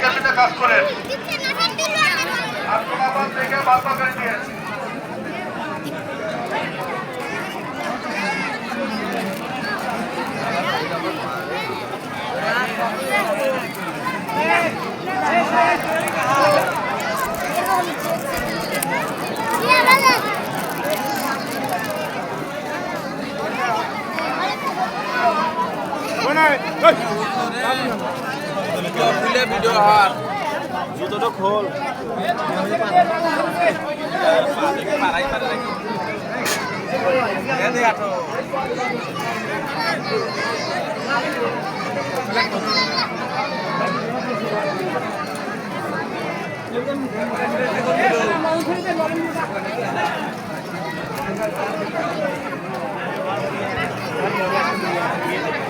কেবিনে কাজ করেন আপনার থেকে বার্তা করে দিয়ে ভিডিও আর জুতোটা খোল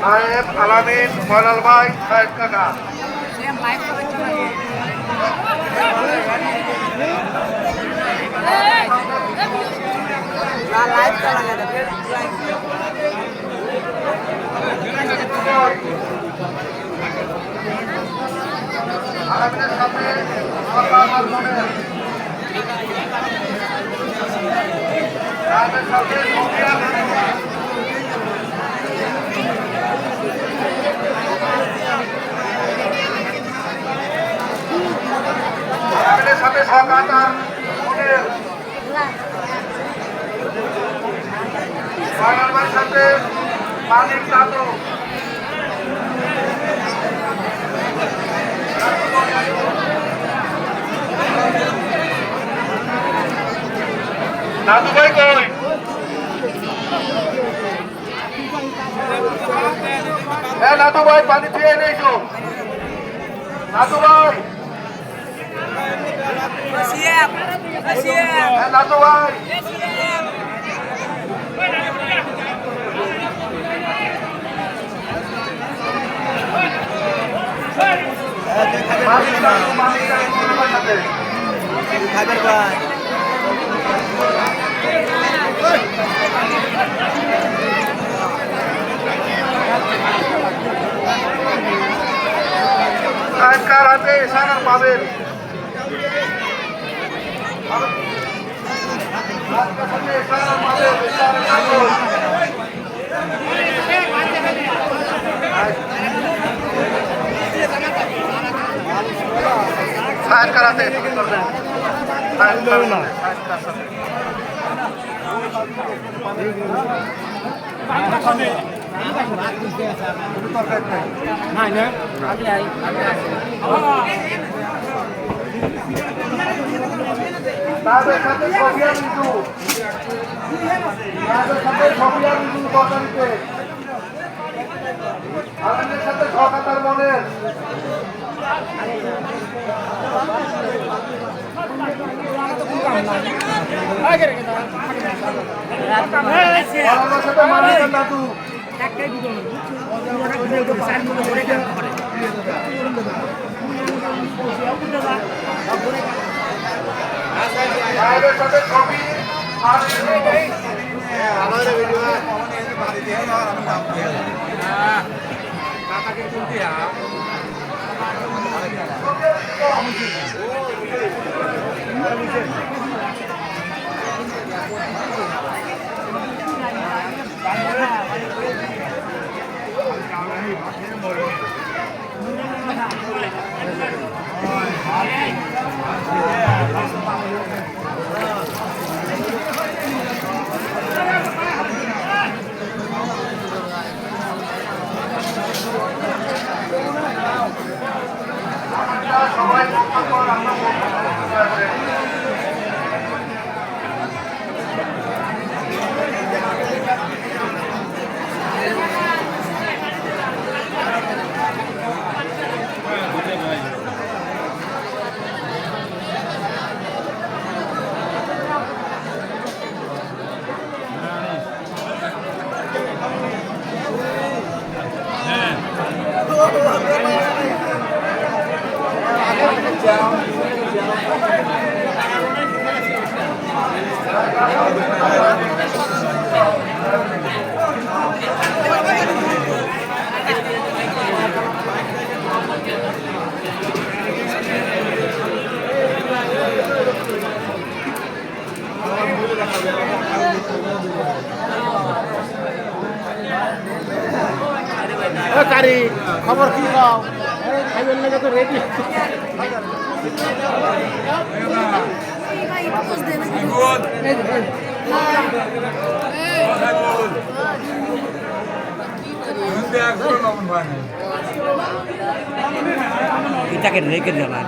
সাহেব আলামিন ময়নাল ভাই সাহেব কাকা আলামিনের সাথে সাথে সকাতার ময়নাল সাথে মালিক দাদু দাদু ভাই কই হ্যাঁ দাদু ভাই পানি দিয়ে নেই তো দাদু ভাই হ্যাঁ দাদু ভাই সরকার হাতে ইশারা পাবেন সাইড করাতে তাদের সাথে সবিয়া বিন্দু তাদের সাথে সবিয়া বিন্দু তরকারিতে আমাদের সাথে সকাতার মনের সাথে মালিকের দাদু সাহেবের সাথে ছবি সবাই খবর কি পাও খাইবেন লাগে তো রেডি এটাকে রেখে দেওয়া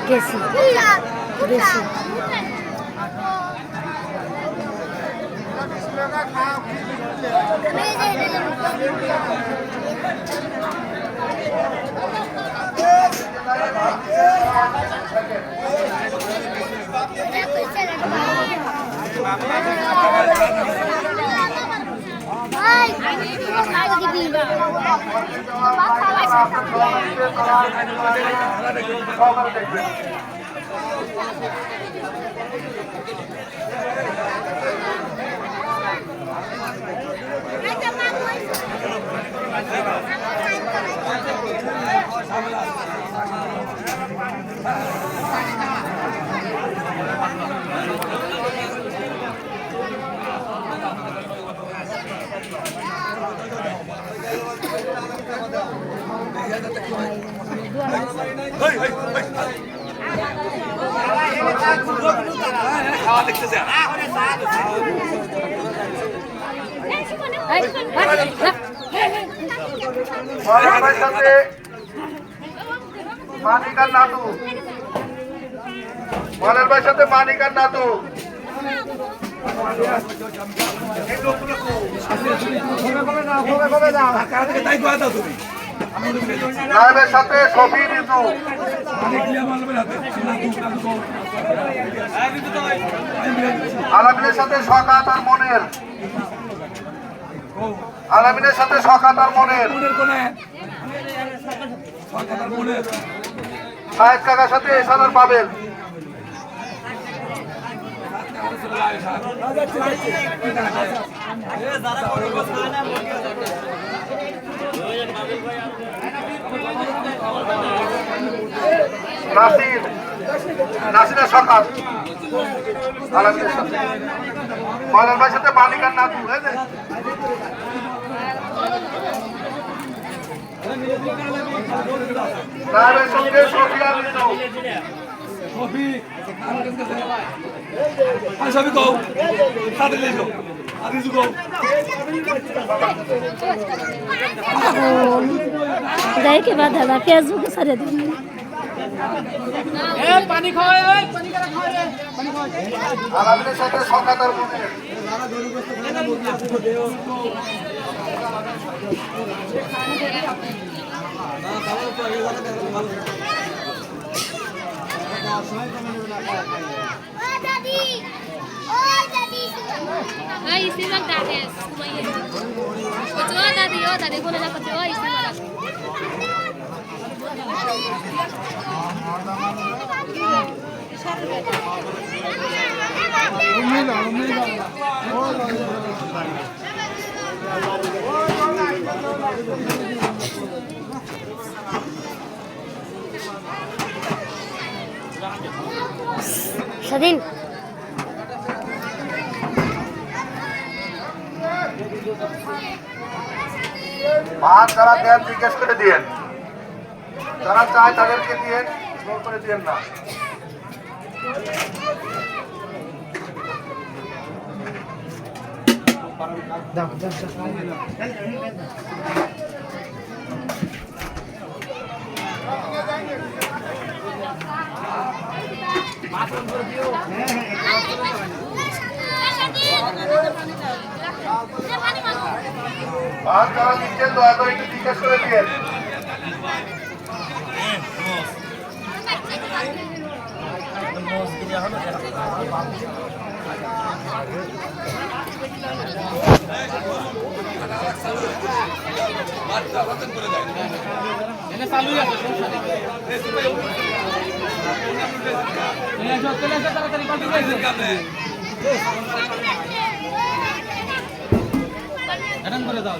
গেছি গেছি মানিক আর নাতু মনের ভাইয়ের সাথে মানিক আর নাতু নায়েবের সাথে শফি ঋতু আলামিনের সাথে শখাত আর মনের আলামিনের সাথে শখাত আর মনের সাহেব কাকার সাথে এসানার পাবেন নাসির নাসিরের শখাত আলামিনের সাথে ময়নার ভাইয়ের সাথে মানিকার নাতু নায়েবের সঙ্গে শফিয়া ঋতু দেখে বাধা ফেসবুকে সারিয়ে দিন আলামিনের সাথে শখাত আর মনের স্বাধীন ভাত যারা দেন জিজ্ঞেস করে দিয়েন, যারা চায় তাদেরকে দিয়ে জোর করে দিয়েন না। ভাত যারা দিচ্ছেন দয়া করে একটু জিজ্ঞেস করে দিয়েন। এনে চালুই আছে সমস্যা নেই চলে আসো তাড়াতাড়ি কন্টিনিউ অ্যাটেন্ড করে দাও